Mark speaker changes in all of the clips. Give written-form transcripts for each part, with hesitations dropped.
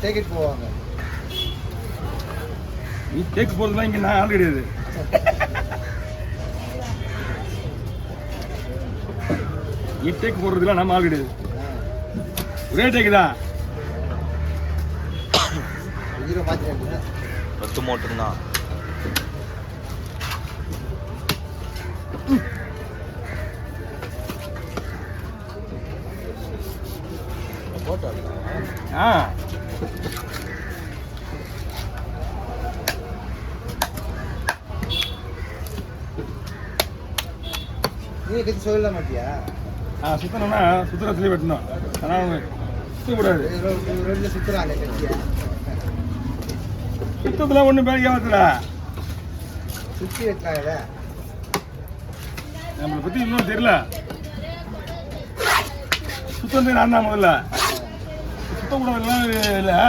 Speaker 1: டேக்கெட் போவாங்க.
Speaker 2: நீ டேக் போறதுலாம் இங்க நான் ஆள் கிடையாது. நீ டேக் போடுறதுலாம் நம்ம ஆள் கிடையாது. ஒரே டேக் தான்.
Speaker 1: ஹீரோ மாத்திட்டேன்.
Speaker 3: 10 மோட்டர் தான்.
Speaker 1: போட்டோ. நீ கத்தி சொல்ல மாட்டியா?
Speaker 2: சுத்தணும்னா சுத்துற சொல்லி வெட்டணும். ஆனால் சுத்தக்கூடாது.
Speaker 1: ரோட்ல சுத்துறாங்க கத்தியா.
Speaker 2: சுத்தத்தில் ஒன்றும் பேர் ஏமாத்துறா.
Speaker 1: சுற்றி வைக்கிறாங்க.
Speaker 2: நம்மளை பற்றி இன்னும் தெரியல. சுத்தம் நான் தான் முதல்ல. சுத்தக்கூடாதுலாம் இல்லை.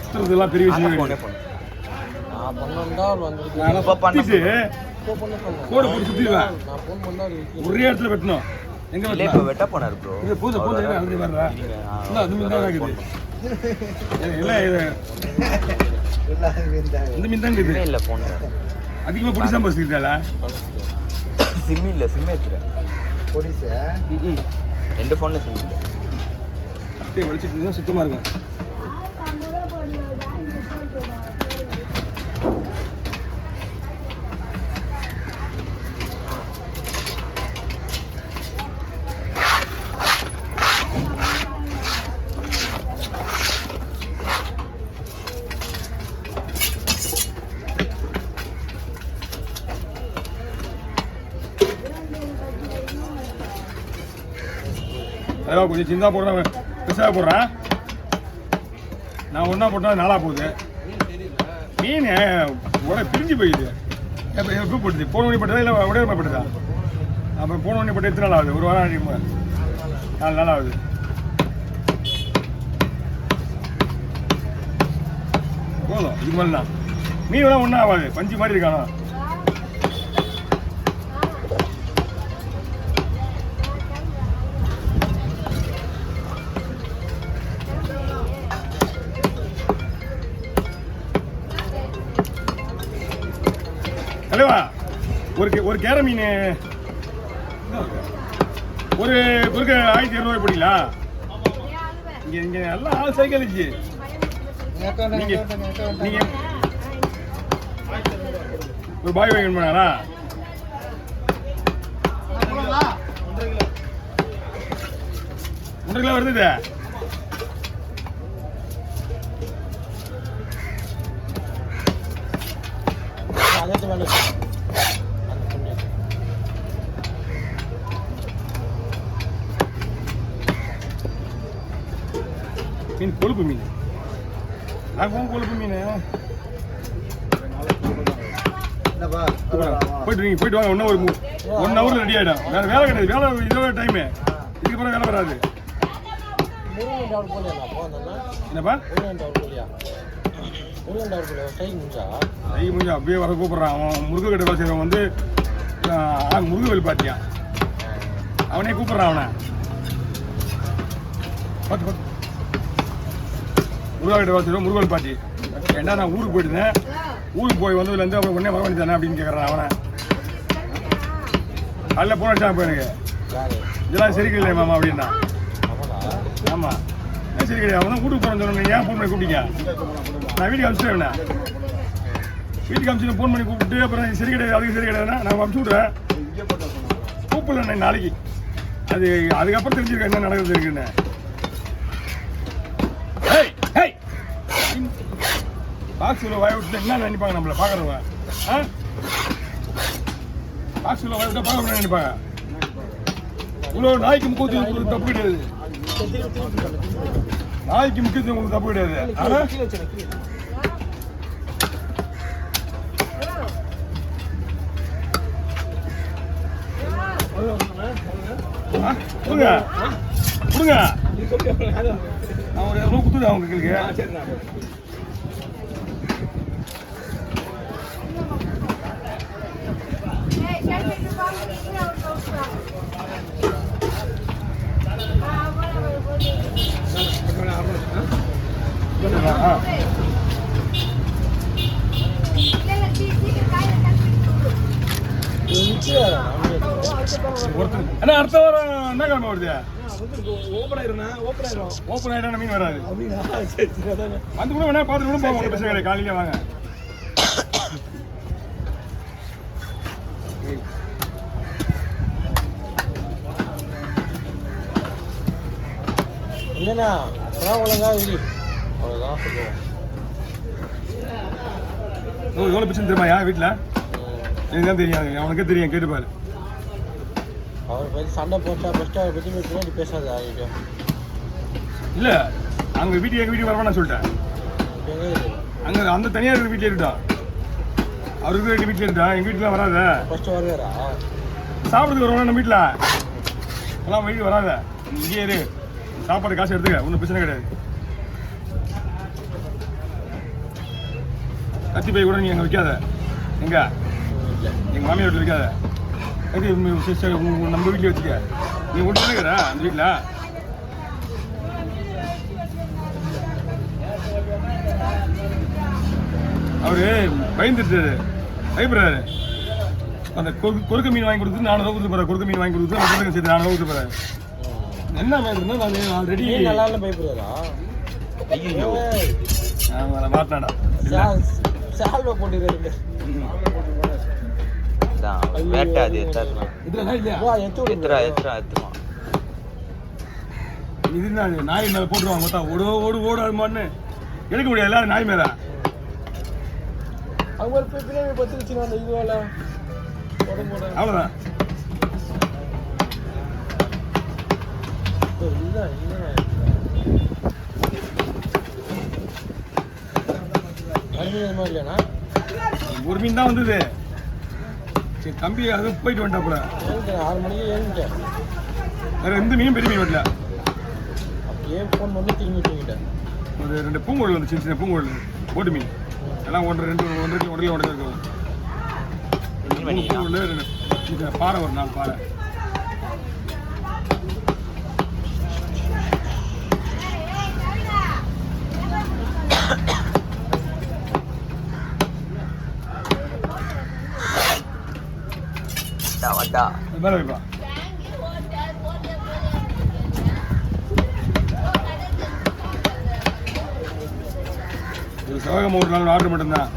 Speaker 2: சுத்துறதுலாம் பெரிய விஷயம் கிடையாது. கோடு போட்டு சுத்திடுவேன். ஒரே இடத்துல வெட்டணும். எங்க வெட்டணும்?
Speaker 3: வெட்ட போனாரு ப்ரோ.
Speaker 2: இது பூஜை பூஜை அழுது வர்றா. இல்ல அது மீன் தான் இருக்குது. இல்ல இது இந்த மீன் தான் இருக்குது.
Speaker 3: இல்ல போன்
Speaker 2: அதிகமா பொடிசா பசிக்குதால.
Speaker 3: சிம் இல்ல சிம் ஏத்துறேன்.
Speaker 1: பொடிசா?
Speaker 3: ரெண்டு போன்ல சிம் இல்ல.
Speaker 2: அப்படியே வலிச்சிட்டு தான் சுத்தமா இருக்கும். அதான் கொஞ்சம் சின்னதாக போடுறேன், பெருசாக போடுறேன். நான் ஒன்றா போட்டால் நாளாக போகுது. மீன் உடனே பிரிஞ்சு போயிடுது. எப்போ போட்டுது? போன மணி போட்டதா இல்லை உடனே போட்டுதா? அப்புறம் போன மணி போட்டு எத்தனை நாள் ஆகுது? ஒரு வாரம் 4 நாள் ஆகுது. போதும் இதுக்கு மேலே தான் மீன் வேணா ஒன்றும் ஆகாது. பஞ்சு மாதிரி இருக்கானோ. தலைவா ஒரு கேர மீன் ஒரு குறுக்க 1200 போட்டீங்களா? இங்கே இங்கே எல்லாம் ஆள் சைக்கிள் இருந்துச்சு. நீங்கள் ஒரு பாய் வாங்கி பண்ணாரா? ஒன்றரை கிலோ வருது. மீன் கொழுப்பு மீன். நான் கொழுப்பு மீன். போயிட்டு வாங்க. இன்னும் ஒரு 1 ஹவர்ல ரெடி ஆகிடும். வேற வேலை கிடையாது. வேலை இதோட டைமு. இதுக்கு அப்புறம் வேலை வராது. என்னப்பா கை முடிஞ்சா அப்படியே வர கூப்பிட்றான். அவன் முருகை கட்டை வேலை செய்கிறவன் வந்து முருகவேல் பாத்தியான். அவனே கூப்பிட்றான். அவனை பார்த்து முருகா கிட்ட வேலை செய்கிறோம். முருகவேல் பாத்தி ஏன்னா நான் ஊருக்கு போயிட்டுருந்தேன். ஊருக்கு போய் வந்ததுலேருந்து அப்புறம் உடனே வர வேண்டியதானே அப்படின்னு கேட்குறான். அவனை அதில் போன அடிச்சான். இப்போ எனக்கு இதெல்லாம் சரி கிடையாது மாமா அப்படின்னா. ஆமாம் சரி கிடையாது. அவன் தான் வீட்டுக்கு போகிறேன்னு சொன்னேன். ஏன் ஃபோன் பண்ணி கூப்பிட்டீங்க? நான் வீட்டுக்கு அனுப்பிச்சிட்டேன். வீட்டுக்கு அனுப்பிச்சு ஃபோன் பண்ணி கூப்பிட்டு அப்புறம் சரி கிடையாது அதுக்கு சரி கிடையாதுன்னா நான் அனுப்பிச்சி விட்றேன். கூப்பிடல நாளைக்கு. அதுக்கப்புறம் தெரிஞ்சிருக்கேன் என்ன நடக்குது இருக்குன்னு. பாக்ஸில் வாய விட்டு என்ன நினைப்பாங்க நம்மளை பார்க்குறவங்க? பாக்ஸில் வாய விட்டா பார்க்க நினைப்பாங்க. இவ்வளோ நாய்க்கு முக்கியத்துவம் உங்களுக்கு தப்பு கிடையாது. நாய்க்கு முக்கியத்துவம் உங்களுக்கு தப்பு கிடையாது. ஆனால் சொல்லுங்க கொடுங்க நான் ஒரு 200 கொடுத்துருவேன் உங்களுக்கு அண்ணா அடுத்த வாரம் என்ன கிழமை வருது ஓப்பன் ஆயிடும் மீன் வராது வந்து கூட வேணா பார்த்துட்டு கூட போவோம் பிரச்சனை கிடையாது காலையில வாங்க
Speaker 1: இல்லைண்ணா ஒழுங்கா இல்லை அவ்வளோதான் சொல்லுவோம்.
Speaker 2: எவ்வளோ பிரச்சனை தெரியுமாயா வீட்டில் எனக்கு தான் தெரியும் அவனுக்கே தெரியும் கேட்டுப்பாரு
Speaker 1: அவர் பற்றி சண்டை போட்டா ஃபஸ்ட்டு அவரை பற்றி பின்னாடி பேசாது ஆகிட்டு
Speaker 2: இல்லை அங்கே வீட்டுக்கு எங்கள் வீட்டுக்கு வரவேன் சொல்லிட்டேன் அங்கே அந்த தனியாக இருக்கிற வீட்டில் இருக்கட்டும் அவருக்கு இருக்கிற வீட்டில் இருக்கட்டும் எங்கள் வீட்டில் வராத
Speaker 1: ஃபஸ்ட்டு வருவாரா
Speaker 2: சாப்பிட்றதுக்கு வருவாங்க நம்ம வீட்டில் எல்லாம் வீட்டுக்கு வராத இங்கேயே இரு சாப்பாடு காசு எடுத்துக்க ஒன்றும் பிரச்சனை கிடையாது கத்தி பை கூட நீ அங்கே வைக்காத எங்க எங்கள் மாமியார் வீட்டில் வைக்காத நம்ம வீட்டில் வச்சுக்க நீ ஒன்று இருக்கிற அந்த வீட்டில் அவரு பயந்துட்டாரு பயப்படுறாரு அந்த கொறுக்க மீன் வாங்கி கொடுத்து 400 கொடுத்து போறேன் கொறுக்க மீன் வாங்கி கொடுத்து அந்த சேர்த்து 400 கொடுத்து போறேன் என்ன பயந்துருந்தா நான் ஆல்ரெடி
Speaker 1: நல்லா பயப்படுறா
Speaker 3: ஐயோ
Speaker 2: மாட்டாடா
Speaker 1: சால்வை போட்டுருக்காரு
Speaker 3: வேட்டை அது எத்தலாம்
Speaker 2: இதெல்லாம் இல்லையா
Speaker 3: எத்துமா
Speaker 2: இதுதான் நாய் மேலே போட்டுருவாங்க மொத்தம் ஓடாதுமான்னு எடுக்க முடியாது எல்லாரும் நாய் மேலே
Speaker 1: அவங்க ஒரு பின்னாடி பத்துருச்சுன்னா அந்த இதுவால உடம்போட
Speaker 2: அவ்வளோதான்
Speaker 1: இல்லைண்ணா
Speaker 2: ஒரு மீன் தான் வந்தது சரி தம்பி அது போயிட்டு வந்துட்டாப்புல
Speaker 1: 6 மணிக்கு ஏறிட்டேன்
Speaker 2: வேற எந்த மீனும் பெரிய மீன் வரல
Speaker 1: அப்படியே ஃபோன் பண்ணி திரும்பி தூங்கிட்டேன்
Speaker 2: ஒரு 2 பூங்கோல் வந்து சின்ன பூங்கோல் போட்டு மீன் எல்லாம் 1.5 இருக்கும் பூங்கோல் பாறை ஒரு 4 பாறை மேலே வைப்பா இது சிவகங்கை 3 நாள் ஆர்டர் மட்டும்தான்